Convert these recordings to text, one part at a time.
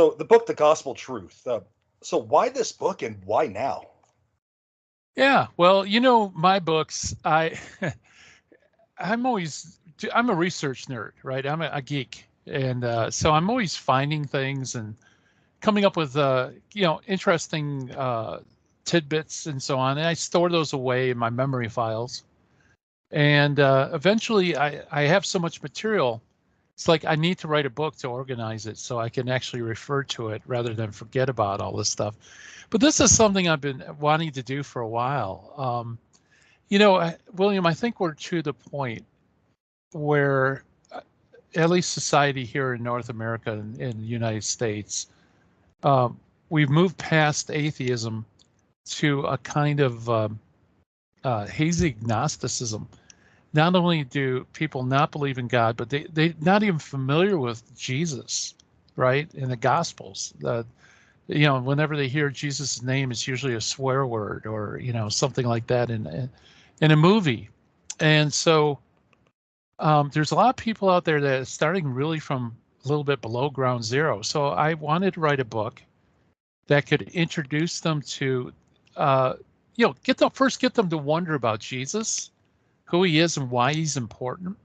So the book, The Gospel Truth. So why this book and why now? Yeah, well, my books, I'm always, I'm a research nerd, right? I'm a geek. And so I'm always finding things and coming up with, interesting tidbits and so on. And I store those away in my memory files. And eventually I have so much material. It's like I need to write a book to organize it so I can actually refer to it rather than forget about all this stuff. But this is something I've been wanting to do for a while. William, I think we're to the point where, at least society here in North America and in the United States, um, we've moved past atheism to a kind of hazy agnosticism. Not only do people not believe in God, but they're not even familiar with Jesus, right? In the Gospels. Whenever they hear Jesus' name, it's usually a swear word or, something like that in a movie. And so there's a lot of people out there that are starting really from a little bit below ground zero. So I wanted to write a book that could introduce them to, get them to wonder about Jesus, who he is and why he's important,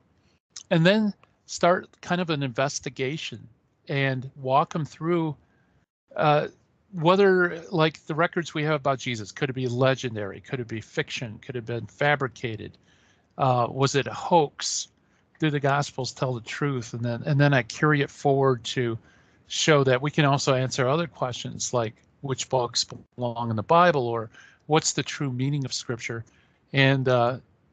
and then start kind of an investigation and walk them through whether, like, the records we have about Jesus, could it be legendary? Could it be fiction? Could it have been fabricated? Was it a hoax? Do the Gospels tell the truth? And then I carry it forward to show that we can also answer other questions like which books belong in the Bible or what's the true meaning of Scripture. And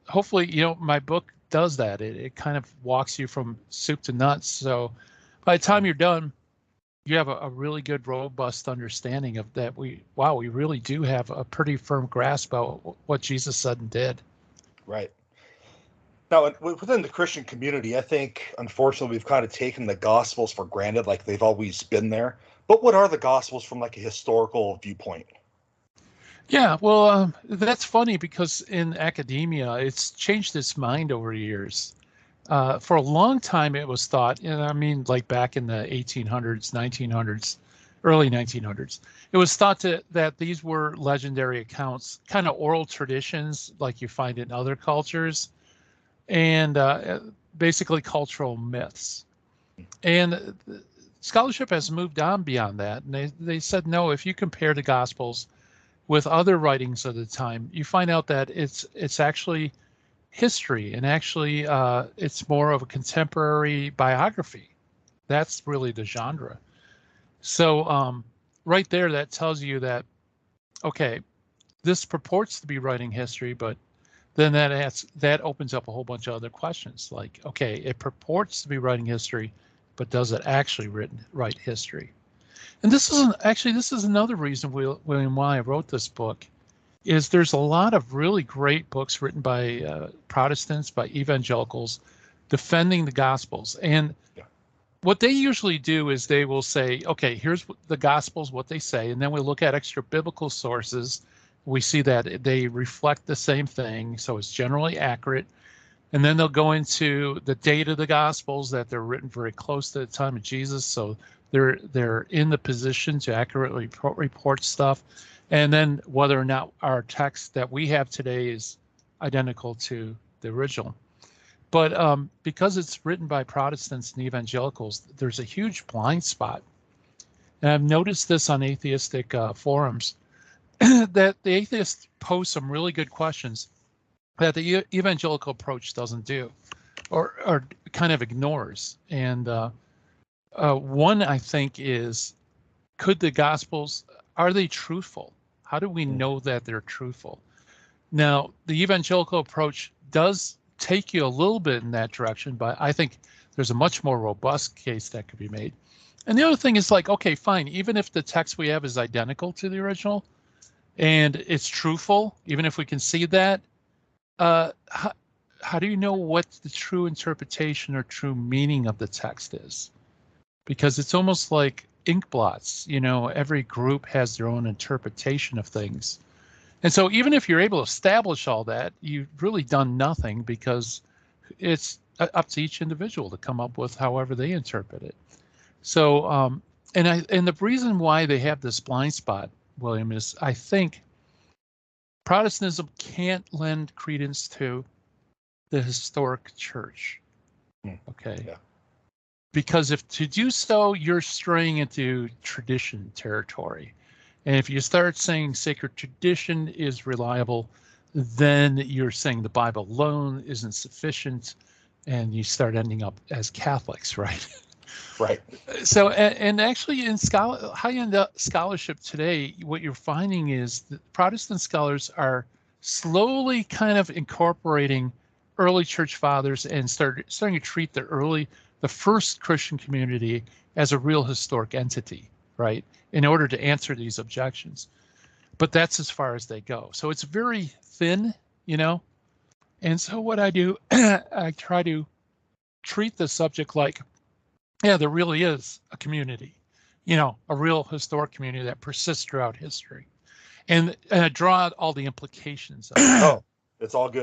hopefully, my book does that. It kind of walks you from soup to nuts. So by the time you're done, you have a really good, robust understanding of that. We really do have a pretty firm grasp about what Jesus said and did. Right. Now, within the Christian community, I think, unfortunately, we've kind of taken the Gospels for granted, like they've always been there. But what are the Gospels from like a historical viewpoint? Yeah, well, that's funny because in academia, it's changed its mind over years. For a long time, it was thought, and I mean, like back in the 1800s, 1900s, early 1900s, it was thought that these were legendary accounts, kind of oral traditions like you find in other cultures, and basically cultural myths. And scholarship has moved on beyond that. And they said, no, if you compare the Gospels with other writings of the time, you find out that it's actually history, and actually it's more of a contemporary biography. That's really the genre. So right there, that tells you that, okay, this purports to be writing history, but then that opens up a whole bunch of other questions. Like, okay, it purports to be writing history, but does it actually write history? And this is another reason, William, why I wrote this book, is there's a lot of really great books written by Protestants, by evangelicals, defending the Gospels. And Yeah. what they usually do is they will say, okay, here's the Gospels, what they say, and then we look at extra biblical sources. We see that they reflect the same thing, so it's generally accurate. And then they'll go into the date of the Gospels, that they're written very close to the time of Jesus, so they're in the position to accurately report stuff. And then whether or not our text that we have today is identical to the original. But because it's written by Protestants and evangelicals, there's a huge blind spot. And I've noticed this on atheistic forums, that the atheists pose some really good questions that the evangelical approach doesn't do, or kind of ignores. And one, I think, is, could the Gospels, are they truthful? How do we know that they're truthful? Now, the evangelical approach does take you a little bit in that direction, but I think there's a much more robust case that could be made. And the other thing is, like, okay, fine, even if the text we have is identical to the original and it's truthful, even if we can see that, how do you know what the true interpretation or true meaning of the text is? Because it's almost like ink blots. Every group has their own interpretation of things. And so even if you're able to establish all that, you've really done nothing, because it's up to each individual to come up with however they interpret it. So And the reason why they have this blind spot, William, is I think Protestantism can't lend credence to the historic church. Okay. Yeah. Because if to do so, you're straying into tradition territory. And if you start saying sacred tradition is reliable, then you're saying the Bible alone isn't sufficient, and you start ending up as Catholics, right? Right. So, and actually in high-end scholarship today, what you're finding is that Protestant scholars are slowly kind of incorporating early church fathers and starting to treat the first Christian community as a real historic entity, right? In order to answer these objections. But that's as far as they go. So it's very thin, you know? And so what I do, I try to treat the subject like, yeah, there really is a community, you know, a real historic community that persists throughout history, and draw out all the implications of it. Oh, it's all good.